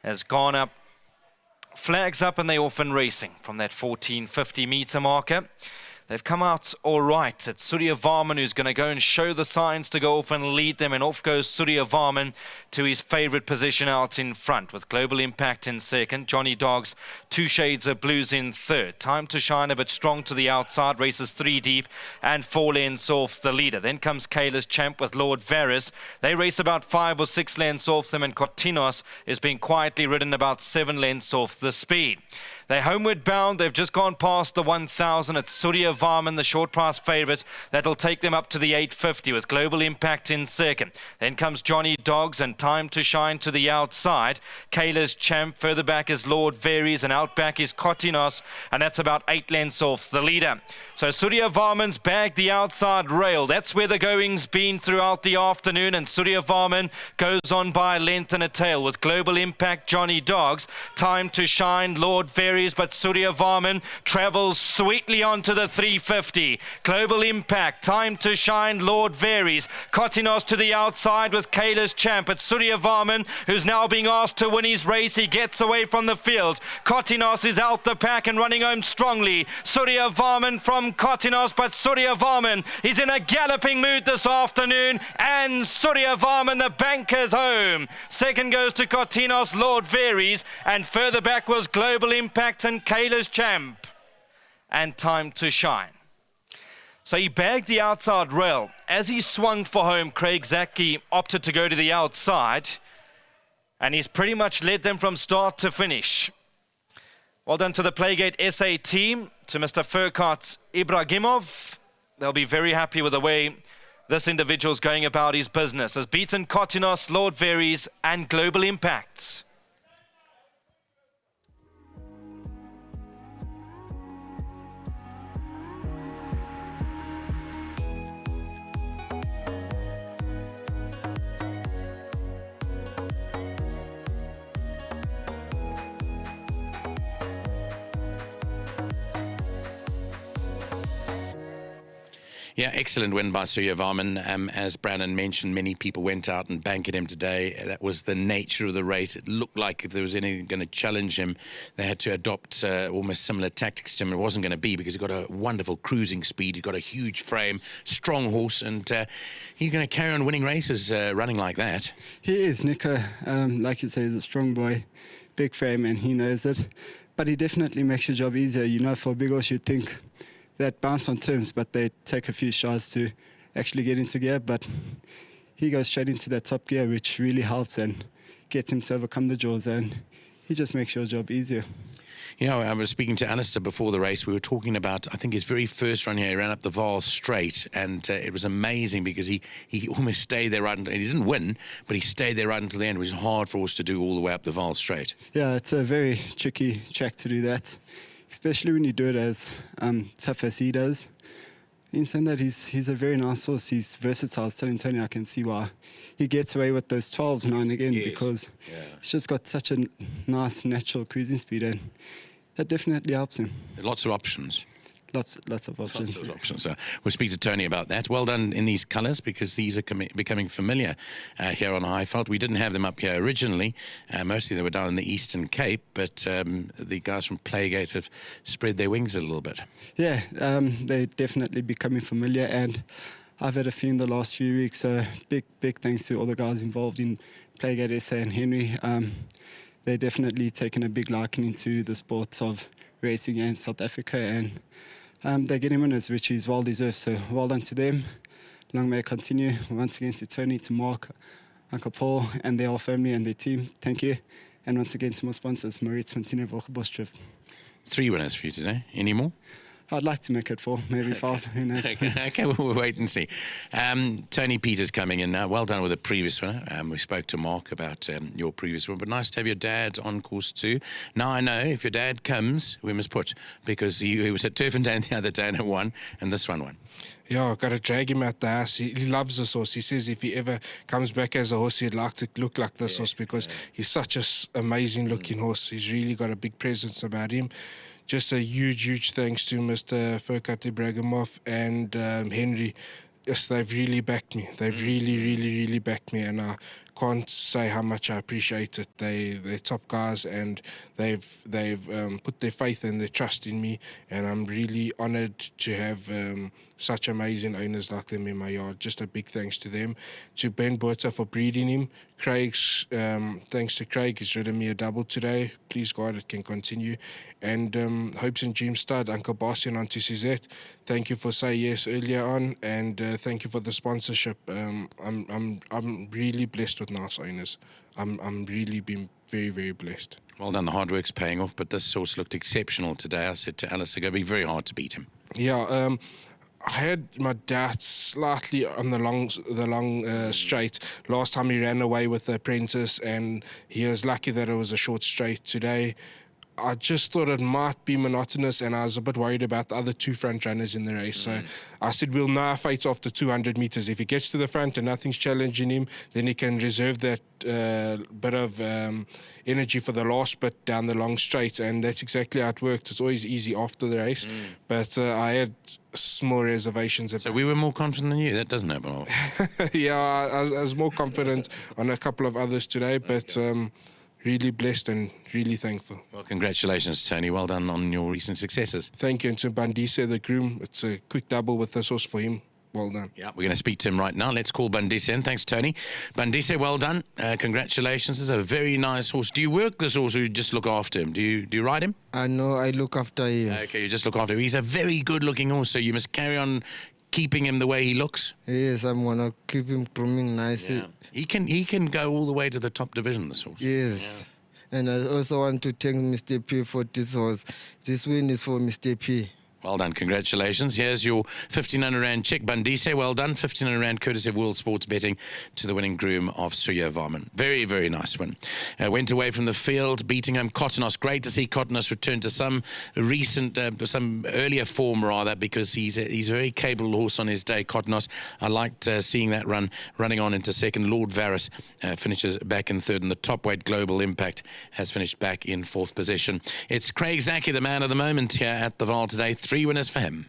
has gone up, flags up, and they're off and racing from that 1450 meter marker. They've come out all right. It's Suryavarman who's going to go and show the signs to go off and lead them. And off goes Suryavarman to his favourite position out in front with Global Impact in second. Johnny Dogs, 2 Shades of Blues in third. Time to Shine a bit strong to the outside. Races 3 deep and 4 lengths off the leader. Then comes Kayla's Champ with Lord Varys. They race about 5 or 6 lengths off them. And Kotinos is being quietly ridden about 7 lengths off the speed. They're homeward bound. They've just gone past the 1,000. It's Suryavarman, the short price favourite. That'll take them up to the 850 with Global Impact in second. Then comes Johnny Dogs and Time to Shine to the outside. Kayla's Champ. Further back is Lord Varies, and out back is Kotinos, and that's about 8 lengths off the leader. So Suryavarman's bagged the outside rail. That's where the going's been throughout the afternoon, and Suryavarman goes on by a length and a tail with Global Impact, Johnny Dogs, Time to Shine, Lord Varies, but Suryavarman travels sweetly on to the 350. Global Impact, Time to Shine, Lord Varies. Kotinos to the outside with Kayla's Champ. It's Suryavarman who's now being asked to win his race. He gets away from the field. Kotinos is out the pack and running home strongly. Suryavarman from Kotinos, but Suryavarman is in a galloping mood this afternoon, and Suryavarman, the banker's home. Second goes to Kotinos, Lord Varies, and further back was Global Impact and Kayla's Champ and Time to Shine. So he bagged the outside rail. As he swung for home, Craig Zaki opted to go to the outside, and he's pretty much led them from start to finish. Well done to the Playgate SA team, to Mr. Furkat Ibragimov. They'll be very happy with the way this individual's going about his business. Has beaten Kotinos, Lord Varies, and Global Impact. Yeah, excellent win by Suryavarman. As Brandon mentioned, many people went out and banked him today. That was the nature of the race. It looked like if there was anything going to challenge him, they had to adopt almost similar tactics to him. It wasn't going to be, because he's got a wonderful cruising speed. He's got a huge frame, strong horse, and he's going to carry on winning races running like that. He is, Nico. Like you say, he's a strong boy, big frame, and he knows it. But he definitely makes your job easier. You know, for a big horse, you'd think that bounce on terms, but they take a few shots to actually get into gear. But he goes straight into that top gear, which really helps and gets him to overcome the jaws, and he just makes your job easier. You know, I was speaking to Alistair before the race. We were talking about, I think, his very first run here. He ran up the VAAL straight, and it was amazing because he almost stayed there right until, he didn't win, but he stayed there right until the end. It was hard for us to do all the way up the VAAL straight. Yeah, it's a very tricky track to do that, especially when you do it as tough as he does. In saying that, he's a very nice horse. He's versatile. I was telling Tony I can see why he gets away with those 12s now and again, because he's just got such a nice natural cruising speed, and that definitely helps him. Lots of options. Lots of options. Lots of options. So we'll speak to Tony about that. Well done in these colours, because these are becoming familiar here on Highveld. We didn't have them up here originally. Mostly they were down in the Eastern Cape, but the guys from Playgate have spread their wings a little bit. Yeah, they're definitely becoming familiar, and I've had a few in the last few weeks. So big thanks to all the guys involved in Playgate SA and Henry. They're definitely taken a big liking into the sport of racing in South Africa, and they're getting winners, which is well deserved. So well done to them. Long may it continue. Once again to Tony, to Mark, Uncle Paul, and their whole family and their team. Thank you. And once again to my sponsors, Maritz Fantino Bosch. 3 winners for you today. Any more? I'd like to make it 4, maybe 5. Who knows? Okay, we'll wait and see. Tony Peters coming in now. Well done with the previous winner. We spoke to Mark about your previous one, but nice to have your dad on course too. Now I know if your dad comes, we must put, because he was at Turfendale the other day and won, and this one won. Yeah, I've got to drag him out the house. He loves this horse. He says if he ever comes back as a horse, he'd like to look like this horse, because he's such an amazing looking horse. He's really got a big presence about him. Just a huge thanks to Mr. Furkat Ibragimov and Henry. Yes, they've really backed me. They've really backed me, and I can't say how much I appreciate it. They're top guys, and they've put their faith and their trust in me, and I'm really honoured to have such amazing owners like them in my yard. Just a big thanks to them, to Ben Botha for breeding him. Thanks to Craig, he's ridden me a double today. Please God, it can continue. And Hopes and Dream Stud, Uncle Bossy and Auntie Suzette, thank you for saying yes earlier on, and thank you for the sponsorship. I'm really blessed with nice owners. I'm really been very, very blessed. Well done, the hard work's paying off, but this horse looked exceptional today. I said to Alice, it's going to be very hard to beat him. Yeah, I had my dad slightly on the long straight. Last time he ran away with the apprentice, and he was lucky that it was a short straight today. I just thought it might be monotonous, and I was a bit worried about the other two front runners in the race. So I said, we'll know our fates after 200 meters. If he gets to the front and nothing's challenging him, then he can reserve that bit of energy for the last bit down the long straight. And that's exactly how it worked. It's always easy after the race. But I had small reservations about. So we were more confident than you. That doesn't happen all. Yeah, I was more confident on a couple of others today, but really blessed and really thankful. Well, congratulations, Tony. Well done on your recent successes. Thank you. And to Bandise, the groom, it's a quick double with this horse for him. Well done. Yeah, we're going to speak to him right now. Let's call Bandise in. Thanks, Tony. Bandise, well done. Congratulations. This is a very nice horse. Do you work this horse, or you just look after him? Do you ride him? No, I look after him. Okay, you just look after him. He's a very good-looking horse, so you must carry on keeping him the way he looks. Yes, I'm gonna keep him grooming nicely. Yeah. He can go all the way to the top division, this horse. Yes. And I also want to thank Mr. P for this horse. This win is for Mr. P. Well done, congratulations. Here's your 1,500 Rand check. Bandise, well done. 1,500 Rand courtesy of World Sports Betting to the winning groom of Suryavarman. Very, very nice win. Went away from the field, beating home Cottonos. Great to see Cottonos return to some some earlier form, rather, because he's a very capable horse on his day, Cottonos. I liked seeing that running on into second. Lord Varus finishes back in third, and the top weight Global Impact has finished back in fourth position. It's Craig Zaki, the man of the moment here at the VAAL today. 3 winners for him.